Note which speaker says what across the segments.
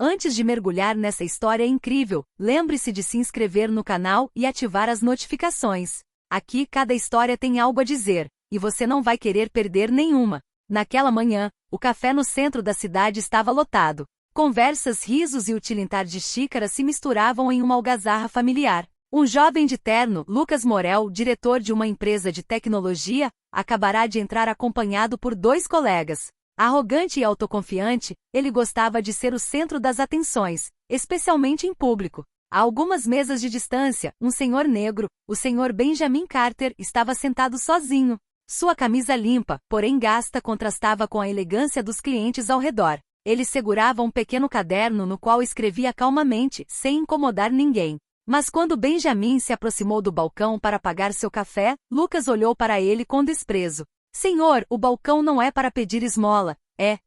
Speaker 1: Antes de mergulhar nessa história incrível, lembre-se de se inscrever no canal e ativar as notificações. Aqui cada história tem algo a dizer, e você não vai querer perder nenhuma. Naquela manhã, o café no centro da cidade estava lotado. Conversas, risos e o tilintar de xícaras se misturavam em uma algazarra familiar. Um jovem de terno, Lucas Morel, diretor de uma empresa de tecnologia, acabará de entrar acompanhado por 2 colegas. Arrogante e autoconfiante, ele gostava de ser o centro das atenções, especialmente em público. A algumas mesas de distância, um senhor negro, o senhor Benjamin Carter, estava sentado sozinho. Sua camisa limpa, porém gasta, contrastava com a elegância dos clientes ao redor. Ele segurava um pequeno caderno no qual escrevia calmamente, sem incomodar ninguém. Mas quando Benjamin se aproximou do balcão para pagar seu café, Lucas olhou para ele com desprezo. Senhor, o balcão não é para pedir esmola.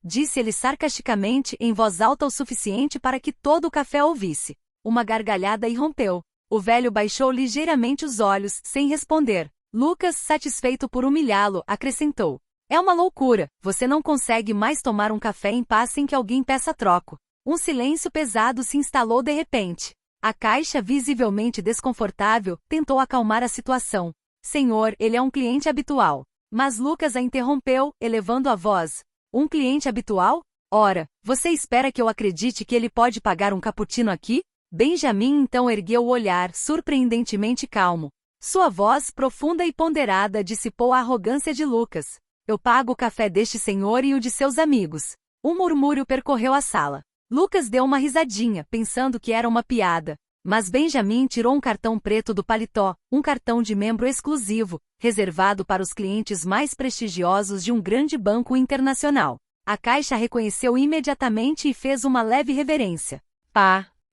Speaker 1: Disse ele sarcasticamente em voz alta o suficiente para que todo o café ouvisse. Uma gargalhada irrompeu. O velho baixou ligeiramente os olhos, sem responder. Lucas, satisfeito por humilhá-lo, acrescentou. É uma loucura, você não consegue mais tomar um café em paz sem que alguém peça troco. Um silêncio pesado se instalou de repente. A caixa, visivelmente desconfortável, tentou acalmar a situação. Senhor, ele é um cliente habitual. Mas Lucas a interrompeu, elevando a voz. Um cliente habitual? Ora, você espera que eu acredite que ele pode pagar um cappuccino aqui? Benjamin então ergueu o olhar, surpreendentemente calmo. Sua voz, profunda e ponderada, dissipou a arrogância de Lucas. Eu pago o café deste senhor e o de seus amigos. Um murmúrio percorreu a sala. Lucas deu uma risadinha, pensando que era uma piada. Mas Benjamin tirou um cartão preto do paletó, um cartão de membro exclusivo, reservado para os clientes mais prestigiosos de um grande banco internacional. A caixa reconheceu imediatamente e fez uma leve reverência.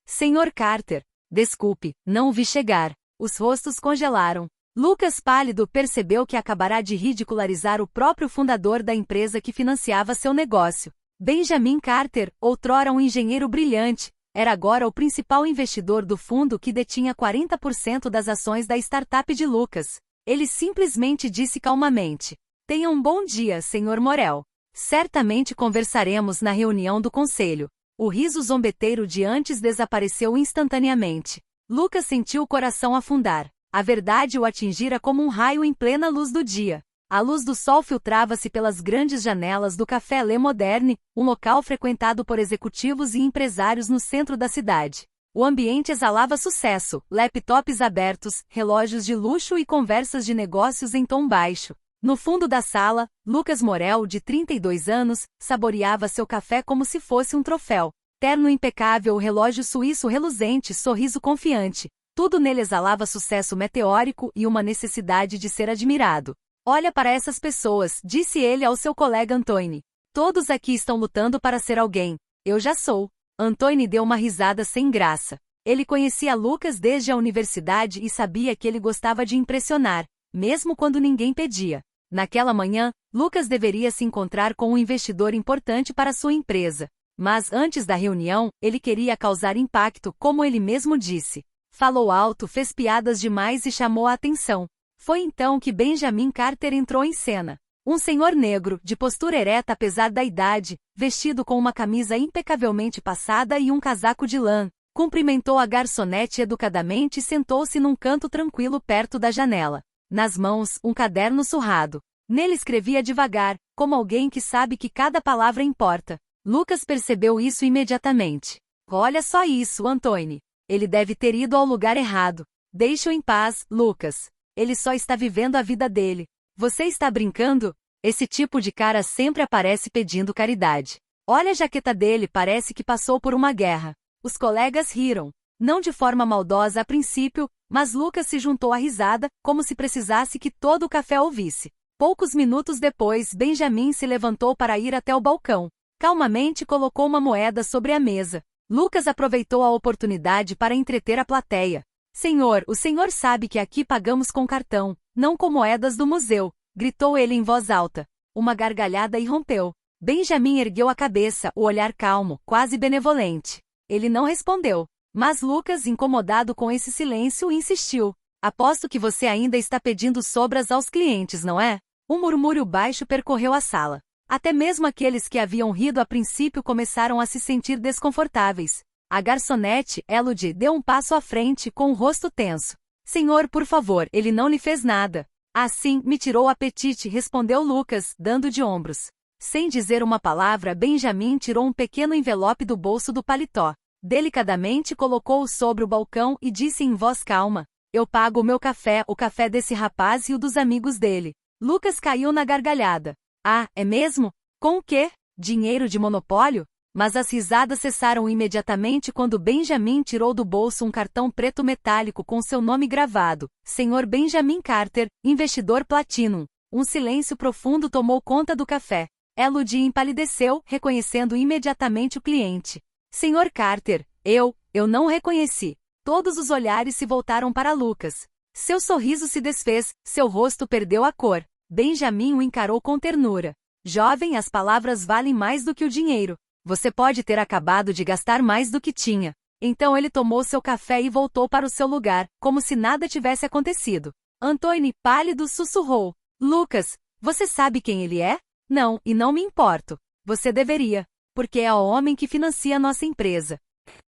Speaker 1: Senhor Carter. Desculpe, não o vi chegar. Os rostos congelaram. Lucas, pálido, percebeu que acabará de ridicularizar o próprio fundador da empresa que financiava seu negócio. Benjamin Carter, outrora um engenheiro brilhante, era agora o principal investidor do fundo que detinha 40% das ações da startup de Lucas. Ele simplesmente disse calmamente. Tenha um bom dia, Sr. Morel. Certamente conversaremos na reunião do conselho. O riso zombeteiro de antes desapareceu instantaneamente. Lucas sentiu o coração afundar. A verdade o atingira como um raio em plena luz do dia. A luz do sol filtrava-se pelas grandes janelas do Café Le Moderne, um local frequentado por executivos e empresários no centro da cidade. O ambiente exalava sucesso, laptops abertos, relógios de luxo e conversas de negócios em tom baixo. No fundo da sala, Lucas Morel, de 32 anos, saboreava seu café como se fosse um troféu. Terno impecável, relógio suíço reluzente, sorriso confiante. Tudo nele exalava sucesso meteórico e uma necessidade de ser admirado. Olha para essas pessoas, disse ele ao seu colega Antoine. Todos aqui estão lutando para ser alguém. Eu já sou. Antoine deu uma risada sem graça. Ele conhecia Lucas desde a universidade e sabia que ele gostava de impressionar, mesmo quando ninguém pedia. Naquela manhã, Lucas deveria se encontrar com um investidor importante para sua empresa. Mas antes da reunião, ele queria causar impacto, como ele mesmo disse. Falou alto, fez piadas demais e chamou a atenção. Foi então que Benjamin Carter entrou em cena. Um senhor negro, de postura ereta apesar da idade, vestido com uma camisa impecavelmente passada e um casaco de lã, cumprimentou a garçonete educadamente e sentou-se num canto tranquilo perto da janela. Nas mãos, um caderno surrado. Nele escrevia devagar, como alguém que sabe que cada palavra importa. Lucas percebeu isso imediatamente. Olha só isso, Antoine. Ele deve ter ido ao lugar errado. Deixe-o em paz, Lucas. Ele só está vivendo a vida dele. Você está brincando? Esse tipo de cara sempre aparece pedindo caridade. Olha a jaqueta dele, parece que passou por uma guerra. Os colegas riram. Não de forma maldosa a princípio, mas Lucas se juntou à risada, como se precisasse que todo o café ouvisse. Poucos minutos depois, Benjamin se levantou para ir até o balcão. Calmamente colocou uma moeda sobre a mesa. Lucas aproveitou a oportunidade para entreter a plateia. Senhor, o senhor sabe que aqui pagamos com cartão, não com moedas do museu, gritou ele em voz alta. Uma gargalhada irrompeu. Benjamin ergueu a cabeça, o olhar calmo, quase benevolente. Ele não respondeu. Mas Lucas, incomodado com esse silêncio, insistiu. Aposto que você ainda está pedindo sobras aos clientes, não é? Um murmúrio baixo percorreu a sala. Até mesmo aqueles que haviam rido a princípio começaram a se sentir desconfortáveis. A garçonete, Elodie, deu um passo à frente com o rosto tenso. Senhor, por favor, ele não lhe fez nada. Assim, me tirou o apetite, respondeu Lucas, dando de ombros. Sem dizer uma palavra, Benjamin tirou um pequeno envelope do bolso do paletó. Delicadamente colocou-o sobre o balcão e disse em voz calma: eu pago o meu café, o café desse rapaz e o dos amigos dele. Lucas caiu na gargalhada. Ah, é mesmo? Com o quê? Dinheiro de monopólio? Mas as risadas cessaram imediatamente quando Benjamin tirou do bolso um cartão preto metálico com seu nome gravado: Sr. Benjamin Carter, investidor Platinum. Um silêncio profundo tomou conta do café. Elodie empalideceu, reconhecendo imediatamente o cliente. Sr. Carter, eu não o reconheci. Todos os olhares se voltaram para Lucas. Seu sorriso se desfez, seu rosto perdeu a cor. Benjamin o encarou com ternura. Jovem, as palavras valem mais do que o dinheiro. Você pode ter acabado de gastar mais do que tinha. Então ele tomou seu café e voltou para o seu lugar, como se nada tivesse acontecido. Antoine, pálido, sussurrou: Lucas, você sabe quem ele é? Não, e não me importo. Você deveria. Porque é o homem que financia nossa empresa.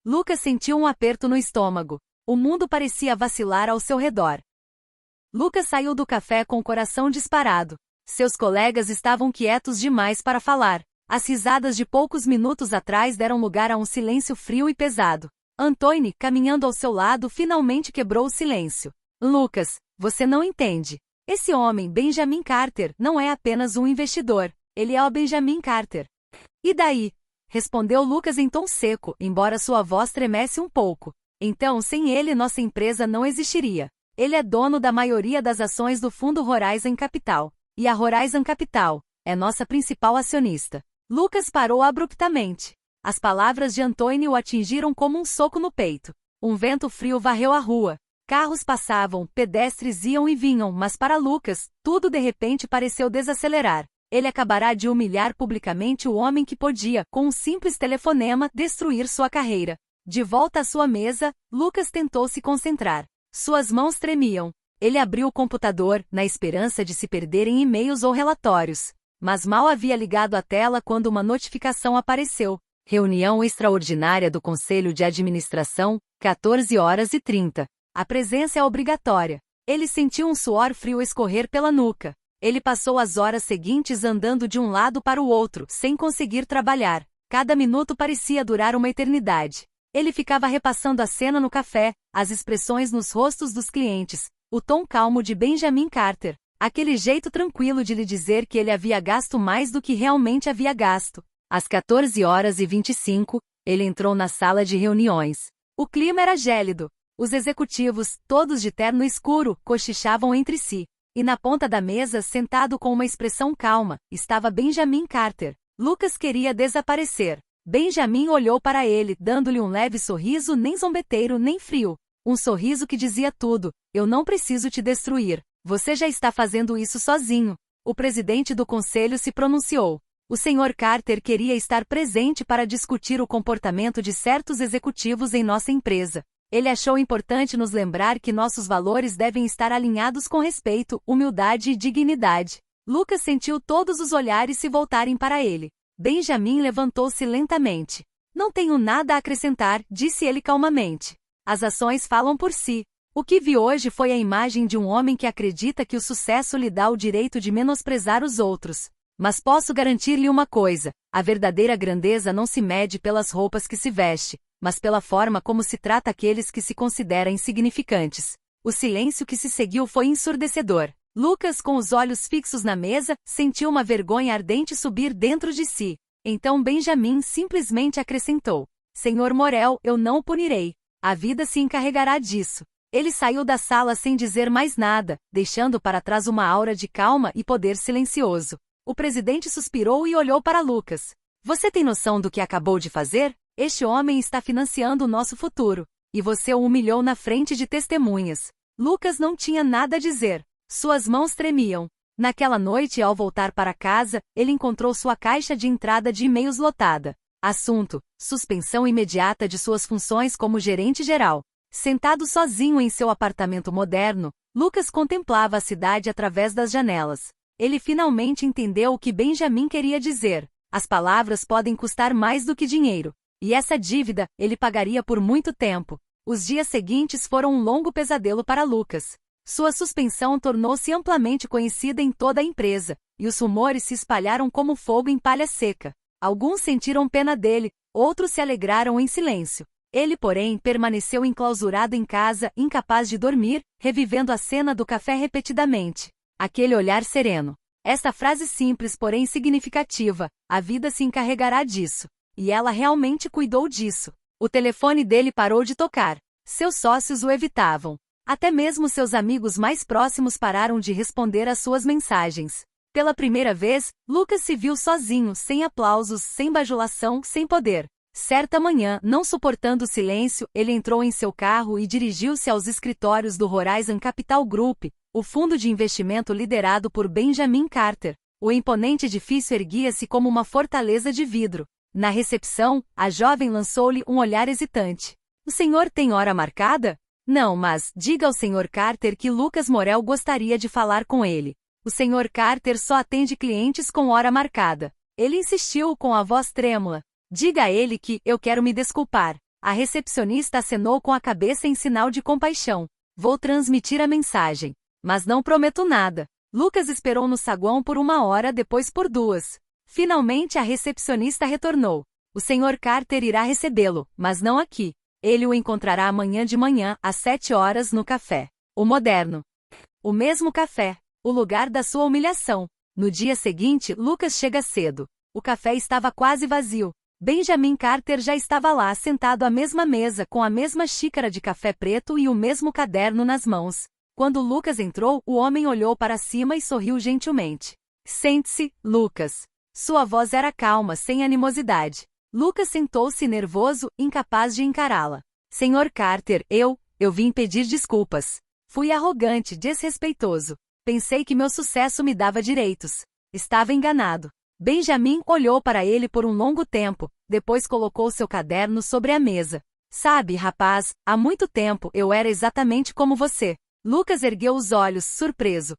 Speaker 1: Lucas sentiu um aperto no estômago. O mundo parecia vacilar ao seu redor. Lucas saiu do café com o coração disparado. Seus colegas estavam quietos demais para falar. As risadas de poucos minutos atrás deram lugar a um silêncio frio e pesado. Antoine, caminhando ao seu lado, finalmente quebrou o silêncio. Lucas, você não entende. Esse homem, Benjamin Carter, não é apenas um investidor. Ele é o Benjamin Carter. E daí? Respondeu Lucas em tom seco, embora sua voz tremesse um pouco. Então, sem ele, nossa empresa não existiria. Ele é dono da maioria das ações do fundo Horizon Capital. E a Horizon Capital é nossa principal acionista. Lucas parou abruptamente. As palavras de Antoine o atingiram como um soco no peito. Um vento frio varreu a rua. Carros passavam, pedestres iam e vinham, mas para Lucas, tudo de repente pareceu desacelerar. Ele acabará de humilhar publicamente o homem que podia, com um simples telefonema, destruir sua carreira. De volta à sua mesa, Lucas tentou se concentrar. Suas mãos tremiam. Ele abriu o computador, na esperança de se perder em e-mails ou relatórios. Mas mal havia ligado a tela quando uma notificação apareceu. Reunião extraordinária do Conselho de Administração, 14h30. A presença é obrigatória. Ele sentiu um suor frio escorrer pela nuca. Ele passou as horas seguintes andando de um lado para o outro, sem conseguir trabalhar. Cada minuto parecia durar uma eternidade. Ele ficava repassando a cena no café, as expressões nos rostos dos clientes, o tom calmo de Benjamin Carter, aquele jeito tranquilo de lhe dizer que ele havia gasto mais do que realmente havia gasto. Às 14h25, ele entrou na sala de reuniões. O clima era gélido. Os executivos, todos de terno escuro, cochichavam entre si. E na ponta da mesa, sentado com uma expressão calma, estava Benjamin Carter. Lucas queria desaparecer. Benjamin olhou para ele, dando-lhe um leve sorriso, nem zombeteiro nem frio. Um sorriso que dizia tudo: eu não preciso te destruir. Você já está fazendo isso sozinho. O presidente do conselho se pronunciou. O Sr. Carter queria estar presente para discutir o comportamento de certos executivos em nossa empresa. Ele achou importante nos lembrar que nossos valores devem estar alinhados com respeito, humildade e dignidade. Lucas sentiu todos os olhares se voltarem para ele. Benjamin levantou-se lentamente. Não tenho nada a acrescentar, disse ele calmamente. As ações falam por si. O que vi hoje foi a imagem de um homem que acredita que o sucesso lhe dá o direito de menosprezar os outros. Mas posso garantir-lhe uma coisa: a verdadeira grandeza não se mede pelas roupas que se veste, mas pela forma como se trata aqueles que se consideram insignificantes. O silêncio que se seguiu foi ensurdecedor. Lucas, com os olhos fixos na mesa, sentiu uma vergonha ardente subir dentro de si. Então Benjamin simplesmente acrescentou: Senhor Morel, eu não o punirei. A vida se encarregará disso. Ele saiu da sala sem dizer mais nada, deixando para trás uma aura de calma e poder silencioso. O presidente suspirou e olhou para Lucas. Você tem noção do que acabou de fazer? Este homem está financiando o nosso futuro. E você o humilhou na frente de testemunhas. Lucas não tinha nada a dizer. Suas mãos tremiam. Naquela noite, ao voltar para casa, ele encontrou sua caixa de entrada de e-mails lotada. Assunto: suspensão imediata de suas funções como gerente geral. Sentado sozinho em seu apartamento moderno, Lucas contemplava a cidade através das janelas. Ele finalmente entendeu o que Benjamin queria dizer. As palavras podem custar mais do que dinheiro. E essa dívida, ele pagaria por muito tempo. Os dias seguintes foram um longo pesadelo para Lucas. Sua suspensão tornou-se amplamente conhecida em toda a empresa, e os rumores se espalharam como fogo em palha seca. Alguns sentiram pena dele, outros se alegraram em silêncio. Ele, porém, permaneceu enclausurado em casa, incapaz de dormir, revivendo a cena do café repetidamente. Aquele olhar sereno. Esta frase simples, porém significativa: a vida se encarregará disso. E ela realmente cuidou disso. O telefone dele parou de tocar. Seus sócios o evitavam. Até mesmo seus amigos mais próximos pararam de responder às suas mensagens. Pela primeira vez, Lucas se viu sozinho, sem aplausos, sem bajulação, sem poder. Certa manhã, não suportando o silêncio, ele entrou em seu carro e dirigiu-se aos escritórios do Horizon Capital Group, o fundo de investimento liderado por Benjamin Carter. O imponente edifício erguia-se como uma fortaleza de vidro. Na recepção, a jovem lançou-lhe um olhar hesitante. "O senhor tem hora marcada?" "Não, mas diga ao Sr. Carter que Lucas Morel gostaria de falar com ele. O Sr. Carter só atende clientes com hora marcada." Ele insistiu com a voz trêmula. "Diga a ele que eu quero me desculpar." A recepcionista acenou com a cabeça em sinal de compaixão. "Vou transmitir a mensagem. Mas não prometo nada." Lucas esperou no saguão por 1 hora, depois por 2. Finalmente a recepcionista retornou. "O Sr. Carter irá recebê-lo, mas não aqui. Ele o encontrará amanhã de manhã, às 7 horas, no café. O moderno. O mesmo café. O lugar da sua humilhação." No dia seguinte, Lucas chega cedo. O café estava quase vazio. Benjamin Carter já estava lá, sentado à mesma mesa, com a mesma xícara de café preto e o mesmo caderno nas mãos. Quando Lucas entrou, o homem olhou para cima e sorriu gentilmente. "Sente-se, Lucas." Sua voz era calma, sem animosidade. Lucas sentou-se nervoso, incapaz de encará-la. "Sr. Carter, eu vim pedir desculpas. Fui arrogante, desrespeitoso. Pensei que meu sucesso me dava direitos. Estava enganado." Benjamin olhou para ele por um longo tempo, depois colocou seu caderno sobre a mesa. "Sabe, rapaz, há muito tempo eu era exatamente como você." Lucas ergueu os olhos, surpreso.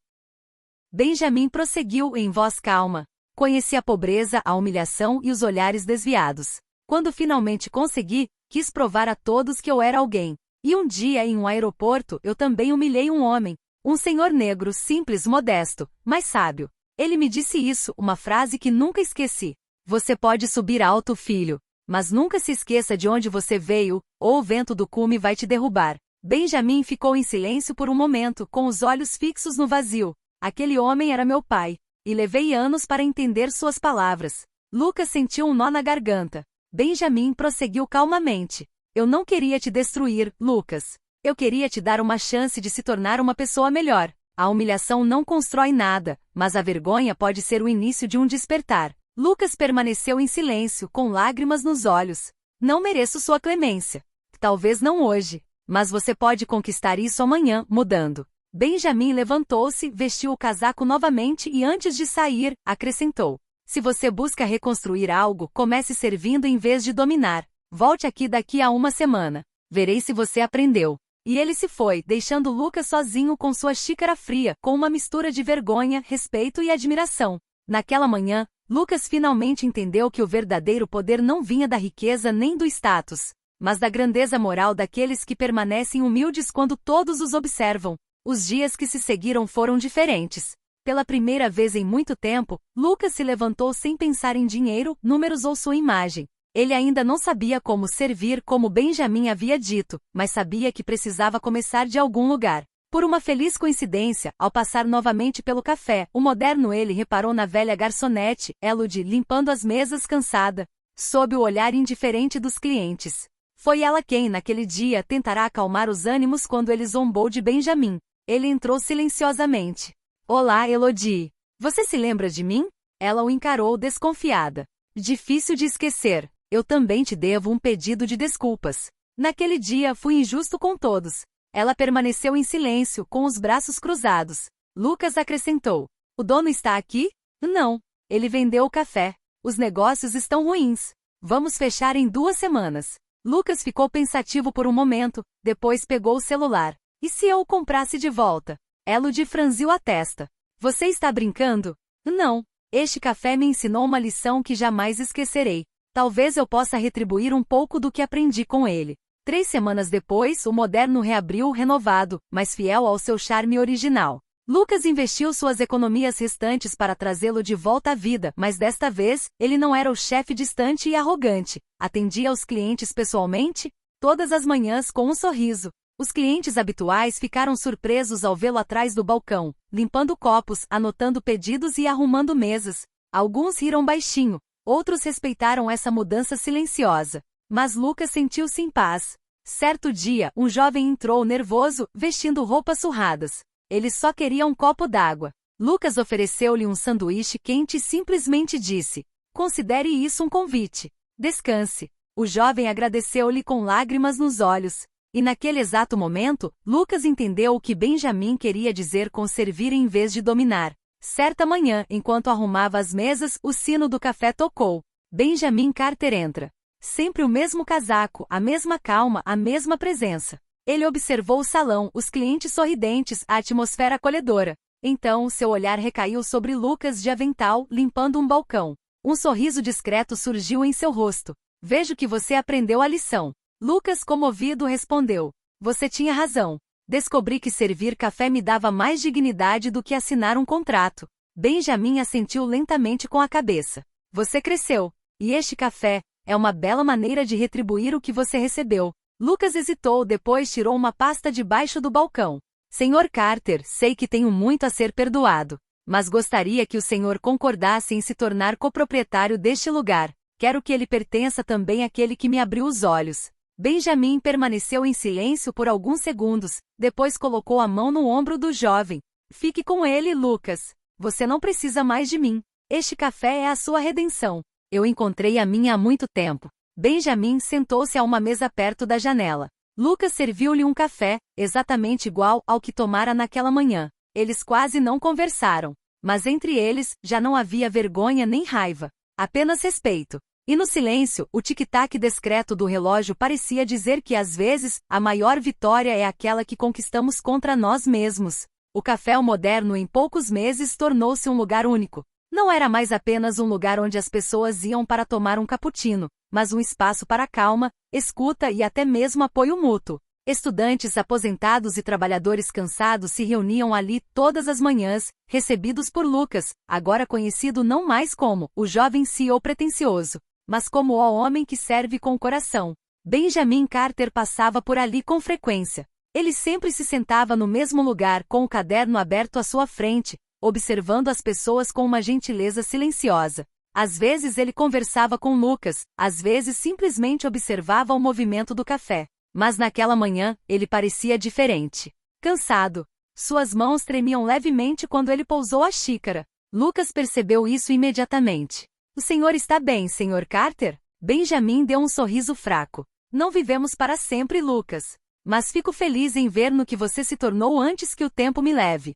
Speaker 1: Benjamin prosseguiu em voz calma. "Conheci a pobreza, a humilhação e os olhares desviados. Quando finalmente consegui, quis provar a todos que eu era alguém. E um dia, em um aeroporto, eu também humilhei um homem. Um senhor negro, simples, modesto, mas sábio. Ele me disse isso, uma frase que nunca esqueci. Você pode subir alto, filho, mas nunca se esqueça de onde você veio, ou o vento do cume vai te derrubar." Benjamin ficou em silêncio por um momento, com os olhos fixos no vazio. Aquele homem era meu pai, e levei anos para entender suas palavras. Lucas sentiu um nó na garganta. Benjamin prosseguiu calmamente. "Eu não queria te destruir, Lucas. Eu queria te dar uma chance de se tornar uma pessoa melhor. A humilhação não constrói nada, mas a vergonha pode ser o início de um despertar." Lucas permaneceu em silêncio, com lágrimas nos olhos. "Não mereço sua clemência. Talvez não hoje, mas você pode conquistar isso amanhã, mudando." Benjamin levantou-se, vestiu o casaco novamente e antes de sair, acrescentou: "Se você busca reconstruir algo, comece servindo em vez de dominar. Volte aqui daqui a 1 semana. Verei se você aprendeu." E ele se foi, deixando Lucas sozinho com sua xícara fria, com uma mistura de vergonha, respeito e admiração. Naquela manhã, Lucas finalmente entendeu que o verdadeiro poder não vinha da riqueza nem do status, mas da grandeza moral daqueles que permanecem humildes quando todos os observam. Os dias que se seguiram foram diferentes. Pela primeira vez em muito tempo, Lucas se levantou sem pensar em dinheiro, números ou sua imagem. Ele ainda não sabia como servir como Benjamin havia dito, mas sabia que precisava começar de algum lugar. Por uma feliz coincidência, ao passar novamente pelo café, o moderno ele reparou na velha garçonete, Elodie, limpando as mesas cansada, sob o olhar indiferente dos clientes. Foi ela quem, naquele dia, tentará acalmar os ânimos quando ele zombou de Benjamin. Ele entrou silenciosamente. "Olá, Elodie. Você se lembra de mim?" Ela o encarou desconfiada. "Difícil de esquecer. Eu também te devo um pedido de desculpas. Naquele dia fui injusto com todos." Ela permaneceu em silêncio, com os braços cruzados. Lucas acrescentou: "O dono está aqui?" "Não. Ele vendeu o café. Os negócios estão ruins. Vamos fechar em 2 semanas." Lucas ficou pensativo por um momento, depois pegou o celular. "E se eu o comprasse de volta?" Elodie franziu a testa. Você está brincando? Não. Este café me ensinou uma lição que jamais esquecerei. Talvez eu possa retribuir um pouco do que aprendi com ele. 3 semanas depois, o moderno reabriu renovado, mas fiel ao seu charme original. Lucas investiu suas economias restantes para trazê-lo de volta à vida, mas desta vez, ele não era o chefe distante e arrogante. Atendia aos clientes pessoalmente, todas as manhãs com um sorriso. Os clientes habituais ficaram surpresos ao vê-lo atrás do balcão, limpando copos, anotando pedidos e arrumando mesas. Alguns riram baixinho, outros respeitaram essa mudança silenciosa. Mas Lucas sentiu-se em paz. Certo dia, um jovem entrou nervoso, vestindo roupas surradas. Ele só queria um copo d'água. Lucas ofereceu-lhe um sanduíche quente e simplesmente disse: "Considere isso um convite. Descanse." O jovem agradeceu-lhe com lágrimas nos olhos. E naquele exato momento, Lucas entendeu o que Benjamin queria dizer com servir em vez de dominar. Certa manhã, enquanto arrumava as mesas, o sino do café tocou. Benjamin Carter entra. Sempre o mesmo casaco, a mesma calma, a mesma presença. Ele observou o salão, os clientes sorridentes, a atmosfera acolhedora. Então, seu olhar recaiu sobre Lucas de avental, limpando um balcão. Um sorriso discreto surgiu em seu rosto. "Vejo que você aprendeu a lição." Lucas, comovido, respondeu: "Você tinha razão. Descobri que servir café me dava mais dignidade do que assinar um contrato." Benjamin assentiu lentamente com a cabeça. "Você cresceu. E este café é uma bela maneira de retribuir o que você recebeu." Lucas hesitou, depois tirou uma pasta debaixo do balcão. "Senhor Carter, sei que tenho muito a ser perdoado. Mas gostaria que o senhor concordasse em se tornar coproprietário deste lugar. Quero que ele pertença também àquele que me abriu os olhos." Benjamin permaneceu em silêncio por alguns segundos, depois colocou a mão no ombro do jovem. "Fique com ele, Lucas. Você não precisa mais de mim. Este café é a sua redenção. Eu encontrei a minha há muito tempo." Benjamin sentou-se a uma mesa perto da janela. Lucas serviu-lhe um café, exatamente igual ao que tomara naquela manhã. Eles quase não conversaram. Mas entre eles, já não havia vergonha nem raiva. Apenas respeito. E no silêncio, o tic-tac discreto do relógio parecia dizer que às vezes, a maior vitória é aquela que conquistamos contra nós mesmos. O café moderno em poucos meses tornou-se um lugar único. Não era mais apenas um lugar onde as pessoas iam para tomar um cappuccino, mas um espaço para calma, escuta e até mesmo apoio mútuo. Estudantes aposentados e trabalhadores cansados se reuniam ali todas as manhãs, recebidos por Lucas, agora conhecido não mais como o jovem CEO pretensioso, mas como o homem que serve com o coração. Benjamin Carter passava por ali com frequência. Ele sempre se sentava no mesmo lugar com o caderno aberto à sua frente, observando as pessoas com uma gentileza silenciosa. Às vezes ele conversava com Lucas, às vezes simplesmente observava o movimento do café. Mas naquela manhã, ele parecia diferente. Cansado. Suas mãos tremiam levemente quando ele pousou a xícara. Lucas percebeu isso imediatamente. "O senhor está bem, Sr. Carter?" Benjamin deu um sorriso fraco. "Não vivemos para sempre, Lucas. Mas fico feliz em ver no que você se tornou antes que o tempo me leve."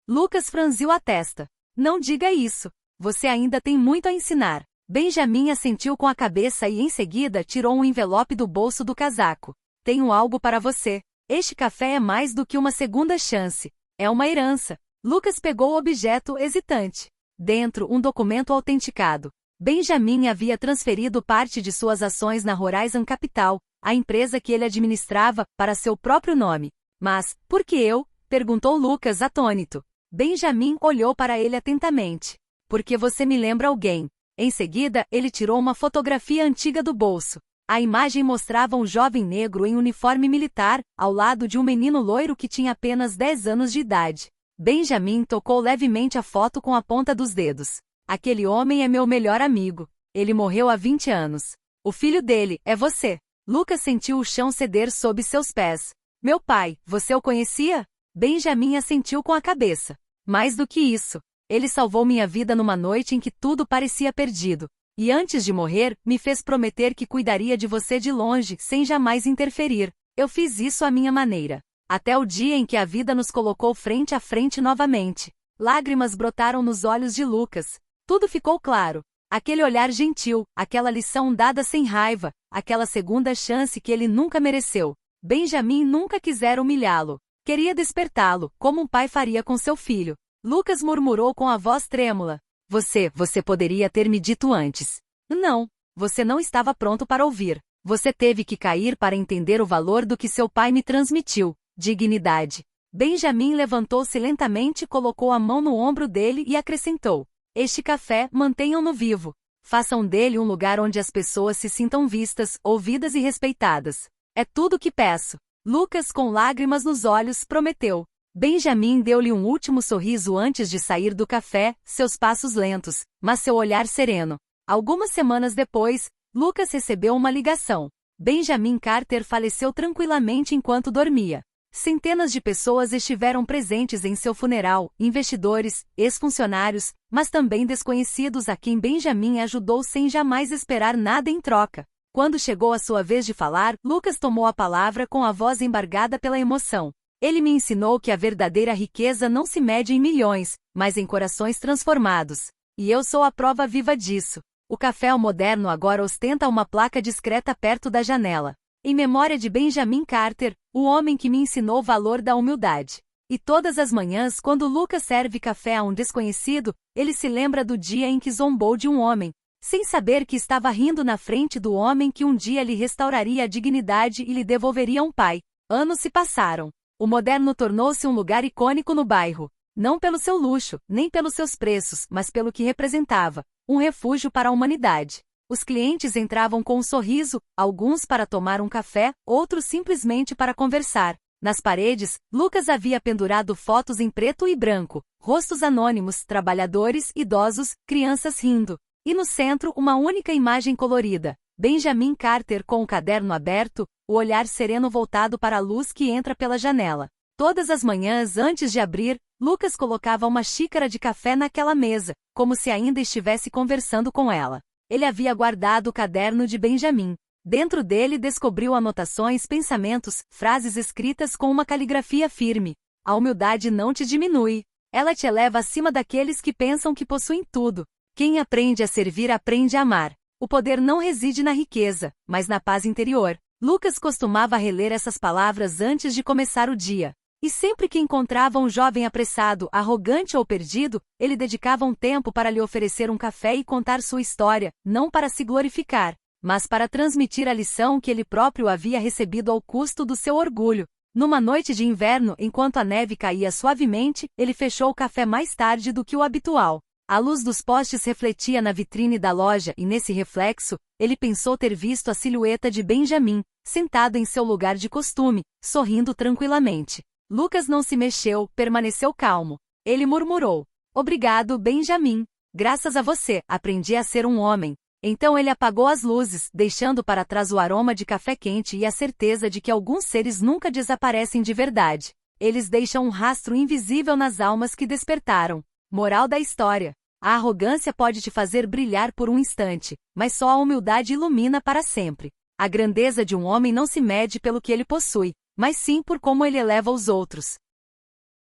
Speaker 1: Lucas franziu a testa. "Não diga isso. Você ainda tem muito a ensinar." Benjamin assentiu com a cabeça e em seguida tirou um envelope do bolso do casaco. "Tenho algo para você. Este café é mais do que uma segunda chance. É uma herança." Lucas pegou o objeto hesitante. Dentro, um documento autenticado. Benjamin havia transferido parte de suas ações na Horizon Capital, a empresa que ele administrava, para seu próprio nome. "Mas, por que eu?" perguntou Lucas atônito. Benjamin olhou para ele atentamente. "Porque você me lembra alguém." Em seguida, ele tirou uma fotografia antiga do bolso. A imagem mostrava um jovem negro em uniforme militar, ao lado de um menino loiro que tinha apenas 10 anos de idade. Benjamin tocou levemente a foto com a ponta dos dedos. "Aquele homem é meu melhor amigo. Ele morreu há 20 anos. O filho dele é você." Lucas sentiu o chão ceder sob seus pés. "Meu pai, você o conhecia?" Benjamin assentiu com a cabeça. "Mais do que isso. Ele salvou minha vida numa noite em que tudo parecia perdido. E antes de morrer, me fez prometer que cuidaria de você de longe, sem jamais interferir. Eu fiz isso à minha maneira. Até o dia em que a vida nos colocou frente a frente novamente." Lágrimas brotaram nos olhos de Lucas. Tudo ficou claro. Aquele olhar gentil, aquela lição dada sem raiva, aquela segunda chance que ele nunca mereceu. Benjamin nunca quisera humilhá-lo. Queria despertá-lo, como um pai faria com seu filho. Lucas murmurou com a voz trêmula. Você poderia ter me dito antes. Não, você não estava pronto para ouvir. Você teve que cair para entender o valor do que seu pai me transmitiu. Dignidade. Benjamin levantou-se lentamente, colocou a mão no ombro dele e acrescentou. Este café, mantenham-no vivo. Façam dele um lugar onde as pessoas se sintam vistas, ouvidas e respeitadas. É tudo o que peço. Lucas, com lágrimas nos olhos, prometeu. Benjamin deu-lhe um último sorriso antes de sair do café, seus passos lentos, mas seu olhar sereno. Algumas semanas depois, Lucas recebeu uma ligação. Benjamin Carter faleceu tranquilamente enquanto dormia. Centenas de pessoas estiveram presentes em seu funeral, investidores, ex-funcionários, mas também desconhecidos a quem Benjamin ajudou sem jamais esperar nada em troca. Quando chegou a sua vez de falar, Lucas tomou a palavra com a voz embargada pela emoção. Ele me ensinou que a verdadeira riqueza não se mede em milhões, mas em corações transformados. E eu sou a prova viva disso. O café moderno agora ostenta uma placa discreta perto da janela. Em memória de Benjamin Carter, o homem que me ensinou o valor da humildade. E todas as manhãs, quando Lucas serve café a um desconhecido, ele se lembra do dia em que zombou de um homem, sem saber que estava rindo na frente do homem que um dia lhe restauraria a dignidade e lhe devolveria um pai. Anos se passaram. O moderno tornou-se um lugar icônico no bairro. Não pelo seu luxo, nem pelos seus preços, mas pelo que representava. Um refúgio para a humanidade. Os clientes entravam com um sorriso, alguns para tomar um café, outros simplesmente para conversar. Nas paredes, Lucas havia pendurado fotos em preto e branco, rostos anônimos, trabalhadores, idosos, crianças rindo. E no centro, uma única imagem colorida. Benjamin Carter com o caderno aberto, o olhar sereno voltado para a luz que entra pela janela. Todas as manhãs, antes de abrir, Lucas colocava uma xícara de café naquela mesa, como se ainda estivesse conversando com ela. Ele havia guardado o caderno de Benjamin. Dentro dele descobriu anotações, pensamentos, frases escritas com uma caligrafia firme. A humildade não te diminui. Ela te eleva acima daqueles que pensam que possuem tudo. Quem aprende a servir aprende a amar. O poder não reside na riqueza, mas na paz interior. Lucas costumava reler essas palavras antes de começar o dia. E sempre que encontrava um jovem apressado, arrogante ou perdido, ele dedicava um tempo para lhe oferecer um café e contar sua história, não para se glorificar, mas para transmitir a lição que ele próprio havia recebido ao custo do seu orgulho. Numa noite de inverno, enquanto a neve caía suavemente, ele fechou o café mais tarde do que o habitual. A luz dos postes refletia na vitrine da loja e nesse reflexo, ele pensou ter visto a silhueta de Benjamin, sentado em seu lugar de costume, sorrindo tranquilamente. Lucas não se mexeu, permaneceu calmo. Ele murmurou. Obrigado, Benjamin. Graças a você, aprendi a ser um homem. Então ele apagou as luzes, deixando para trás o aroma de café quente e a certeza de que alguns seres nunca desaparecem de verdade. Eles deixam um rastro invisível nas almas que despertaram. Moral da história. A arrogância pode te fazer brilhar por um instante, mas só a humildade ilumina para sempre. A grandeza de um homem não se mede pelo que ele possui, mas sim por como ele eleva os outros.